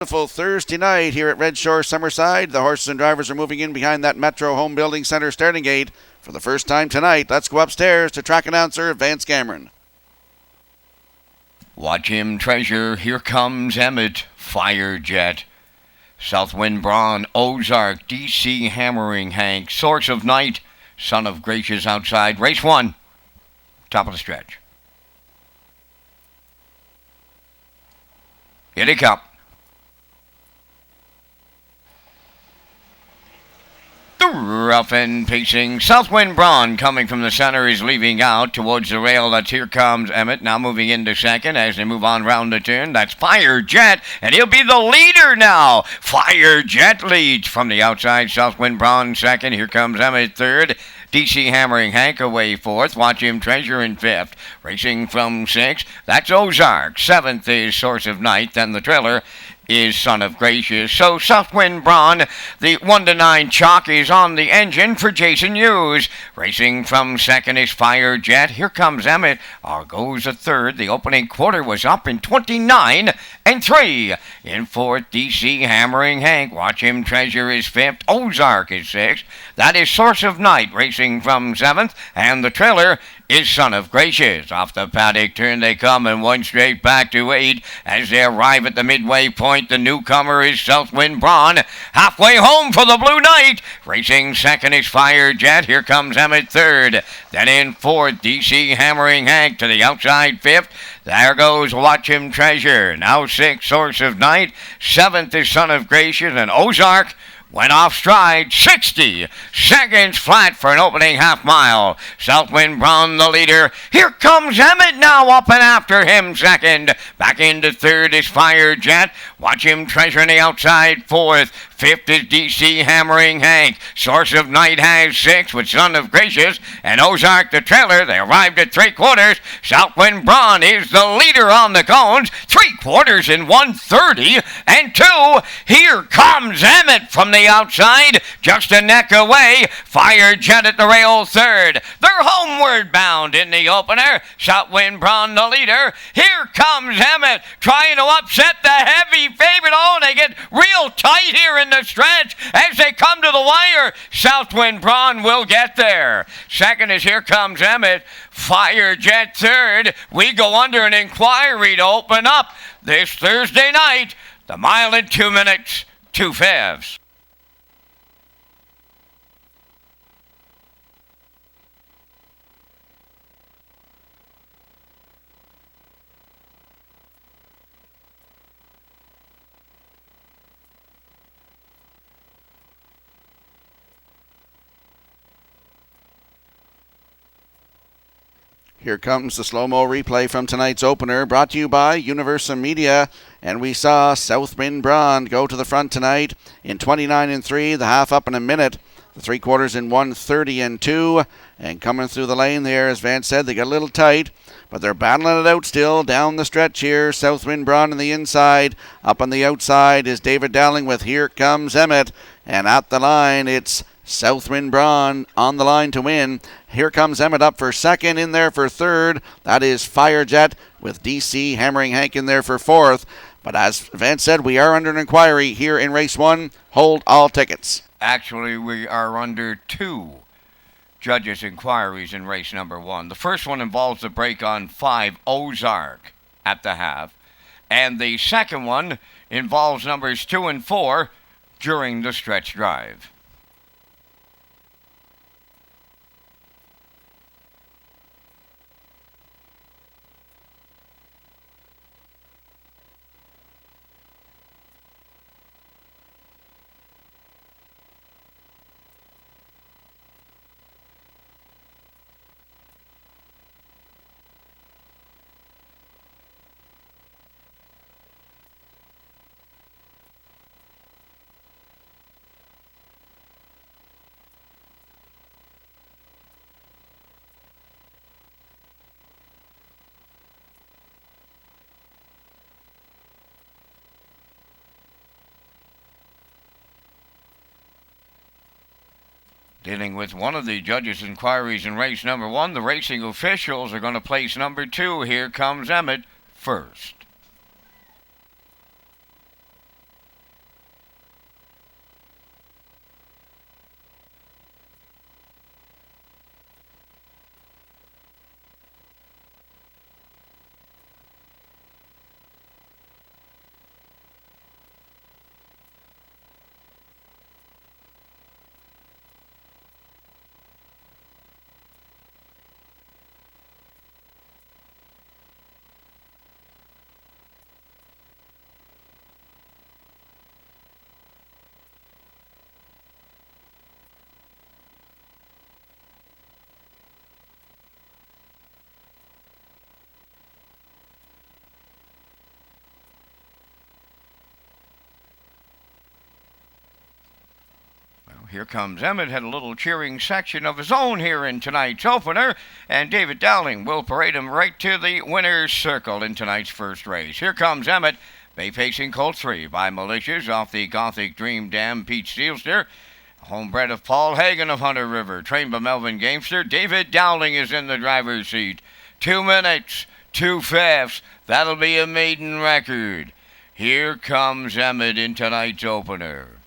Beautiful Thursday night here at Redshores Summerside. The horses and drivers are moving in behind that Metro Home Building Center starting gate for the first time tonight. Let's go upstairs to track announcer Vance Cameron. Watch him treasure. Here comes Emmett. Fire Jet. Southwind Brawn. Ozark. DC Hammering Hank. Source of Night. Son of Gracious outside. Race 1. Top of the stretch. Here they come. The rough and pacing Southwind Brawn coming from the center is leaving out towards the rail. That's Here Comes Emmett, now moving into second as they move on round the turn. That's Fire Jet, and he'll be the leader now. Fire Jet leads from the outside. Southwind Brawn second. Here Comes Emmett third. DC Hammering Hank away fourth. Watch him treasure in fifth. Racing from sixth. That's Ozark. Seventh is Source of Night. Then the trailer is Son of Gracious. So Southwind Brawn, the 1-9 chalk is on the engine for Jason Hughes. Racing from second is Fire Jet. Here comes Emmett. Goes a third. The opening quarter was up in 29-3. In fourth, DC Hammering Hank. Watch him treasure is fifth. Ozark is sixth. That is Source of Night racing from seventh. And the trailer is Son of Gracious. Off the paddock turn they come and one straight back to 8. As they arrive at the midway point, the newcomer is Southwind Brawn. Halfway home for the Blue Knight. Racing second is Fire Jet. Here comes Emmett third. Then in fourth, DC Hammering Hank to the outside fifth. There goes Watch Him Treasure. Now sixth, Source of Night. Seventh is Son of Gracious, and Ozark went off stride. 60 seconds flat for an opening half mile. Southwind Brawn the leader. Here comes Emmett now up and after him second. Back into third is Fire Jet. Watch him treasure on the outside fourth. Fifth is DC Hammering Hank. Source of Night has six with Son of Gracious and Ozark the trailer. They arrived at 3/4. Southwind Brawn is the leader on the cones. 3/4 in 1:30-2. Here comes Emmett from the outside, just a neck away. Fire Jet at the rail third. They're homeward bound in the opener. Southwind Brawn the leader. Here comes Emmett trying to upset the heavy favorite. Oh, they get real tight here in the stretch as they come to the wire. Southwind Brawn will get there. Second is Here Comes Emmett. Fire Jet third. We go under an inquiry to open up this Thursday night. The mile in 2 minutes, 2 fifths. Here comes the slow-mo replay from tonight's opener, brought to you by Universum Media. And we saw Southwind Brawn go to the front tonight in 29-3, the half up in a minute. The 3/4 in 1:30-2. And coming through the lane there, as Vance said, they got a little tight, but they're battling it out still down the stretch here. Southwind Brawn on the inside. Up on the outside is David Dowling with Here Comes Emmett. And at the line, it's Southwind Brawn on the line to win. Here comes Emmett up for second, in there for third. That is Fire Jet with DC Hammering Hank in there for fourth. But as Vance said, we are under an inquiry here in race 1. Hold all tickets. Actually, we are under 2 judges' inquiries in race number 1. The first one involves the break on 5, Ozark, at the half. And the second one involves numbers 2 and 4 during the stretch drive. Dealing with one of the judges' inquiries in race number 1, the racing officials are going to place number 2, Here Comes Emmett, first. Here comes Emmett, had a little cheering section of his own here in tonight's opener, and David Dowling will parade him right to the winner's circle in tonight's first race. Here comes Emmett, Bay Pacing Colt 3 by Militias off the Gothic Dream Dam Pete Steelster. Homebred of Paul Hagen of Hunter River, trained by Melvin Gamester. David Dowling is in the driver's seat. 2 minutes, 2 fifths. That'll be a maiden record. Here comes Emmett in tonight's opener.